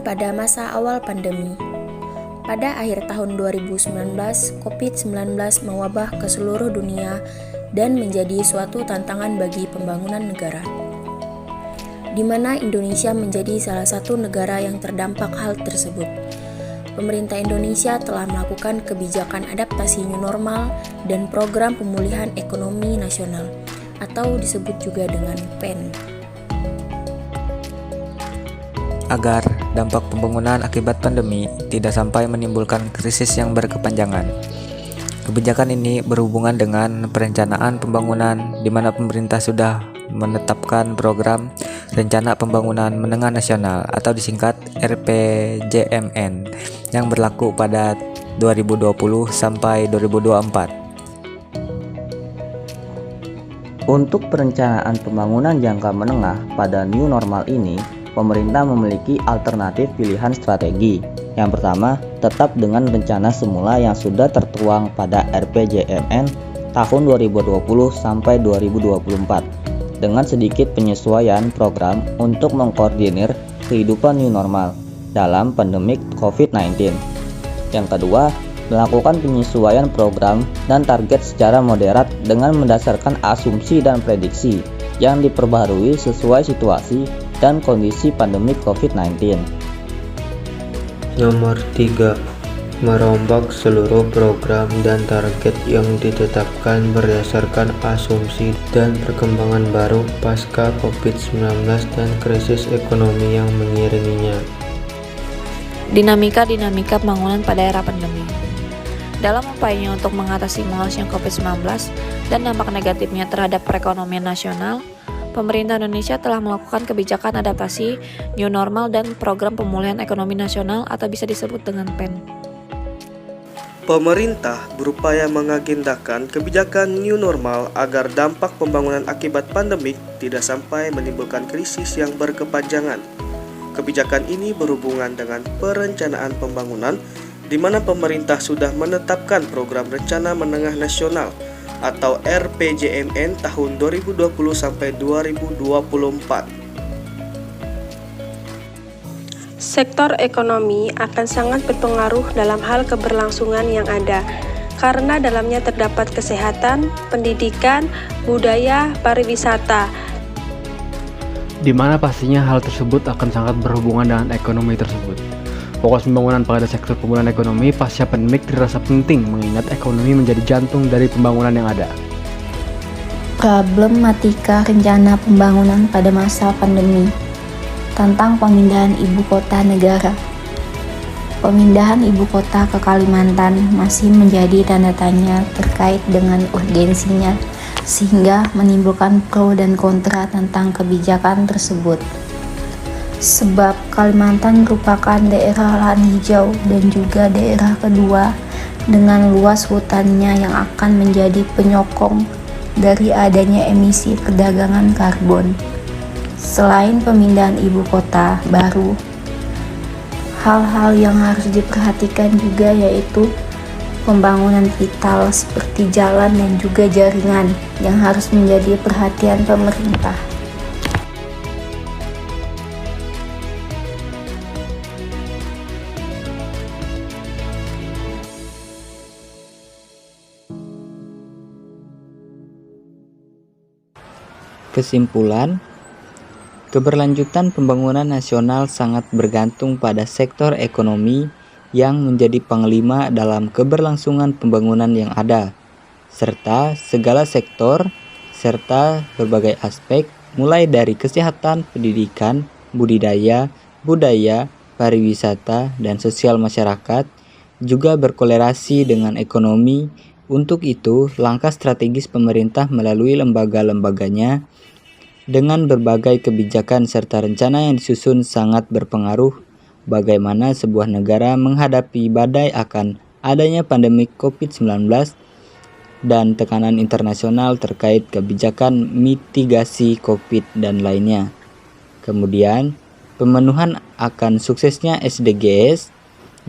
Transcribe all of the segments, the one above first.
pada masa awal pandemi. Pada akhir tahun 2019, COVID-19 mewabah ke seluruh dunia dan menjadi suatu tantangan bagi pembangunan negara, di mana Indonesia menjadi salah satu negara yang terdampak hal tersebut. Pemerintah Indonesia telah melakukan kebijakan adaptasi new normal dan program pemulihan ekonomi nasional, atau disebut juga dengan PEN. Agar dampak pembangunan akibat pandemi tidak sampai menimbulkan krisis yang berkepanjangan. Kebijakan ini berhubungan dengan perencanaan pembangunan di mana pemerintah sudah menetapkan program Rencana Pembangunan Menengah Nasional atau disingkat RPJMN yang berlaku pada 2020 sampai 2024. Untuk perencanaan pembangunan jangka menengah pada new normal ini, pemerintah memiliki alternatif pilihan strategi. Yang pertama, tetap dengan rencana semula yang sudah tertuang pada RPJMN tahun 2020 sampai 2024 dengan sedikit penyesuaian program untuk mengkoordinir kehidupan new normal dalam pandemik COVID-19. Yang kedua, melakukan penyesuaian program dan target secara moderat dengan mendasarkan asumsi dan prediksi yang diperbaharui sesuai situasi dan kondisi pandemi COVID-19. Nomor 3. Merombak seluruh program dan target yang ditetapkan berdasarkan asumsi dan perkembangan baru pasca COVID-19 dan krisis ekonomi yang mengiringinya. Dinamika pembangunan pada era pandemi. Dalam upayanya untuk mengatasi meluasnya COVID-19 dan dampak negatifnya terhadap perekonomian nasional, pemerintah Indonesia telah melakukan kebijakan adaptasi new normal dan program pemulihan ekonomi nasional atau bisa disebut dengan PEN. Pemerintah berupaya mengagendakan kebijakan new normal agar dampak pembangunan akibat pandemik tidak sampai menimbulkan krisis yang berkepanjangan. Kebijakan ini berhubungan dengan perencanaan pembangunan di mana pemerintah sudah menetapkan program Rencana Menengah Nasional atau RPJMN tahun 2020 sampai 2024. Sektor ekonomi akan sangat berpengaruh dalam hal keberlangsungan yang ada, karena dalamnya terdapat kesehatan, pendidikan, budaya, pariwisata, di mana pastinya hal tersebut akan sangat berhubungan dengan ekonomi tersebut. Fokus pembangunan pada sektor pemulihan ekonomi pasca pandemik dirasa penting mengingat ekonomi menjadi jantung dari pembangunan yang ada. Problematika rencana pembangunan pada masa pandemi tentang pemindahan ibu kota negara. Pemindahan ibu kota ke Kalimantan masih menjadi tanda tanya terkait dengan urgensinya, sehingga menimbulkan pro dan kontra tentang kebijakan tersebut. Sebab Kalimantan merupakan daerah lahan hijau dan juga daerah kedua dengan luas hutannya yang akan menjadi penyokong dari adanya emisi perdagangan karbon. Selain pemindahan ibu kota baru, hal-hal yang harus diperhatikan juga yaitu pembangunan vital seperti jalan dan juga jaringan yang harus menjadi perhatian pemerintah. Kesimpulan, keberlanjutan pembangunan nasional sangat bergantung pada sektor ekonomi yang menjadi panglima dalam keberlangsungan pembangunan yang ada, serta segala sektor, serta berbagai aspek mulai dari kesehatan, pendidikan, budidaya, pariwisata, dan sosial masyarakat juga berkolerasi dengan ekonomi. Untuk itu, langkah strategis pemerintah melalui lembaga-lembaganya dengan berbagai kebijakan serta rencana yang disusun sangat berpengaruh bagaimana sebuah negara menghadapi badai akan adanya pandemi COVID-19 dan tekanan internasional terkait kebijakan mitigasi COVID dan lainnya. Kemudian, pemenuhan akan suksesnya SDGs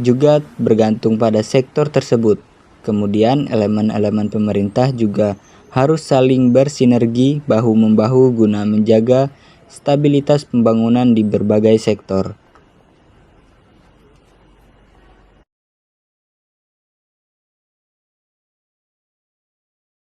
juga bergantung pada sektor tersebut. Kemudian elemen-elemen pemerintah juga harus saling bersinergi bahu-membahu guna menjaga stabilitas pembangunan di berbagai sektor.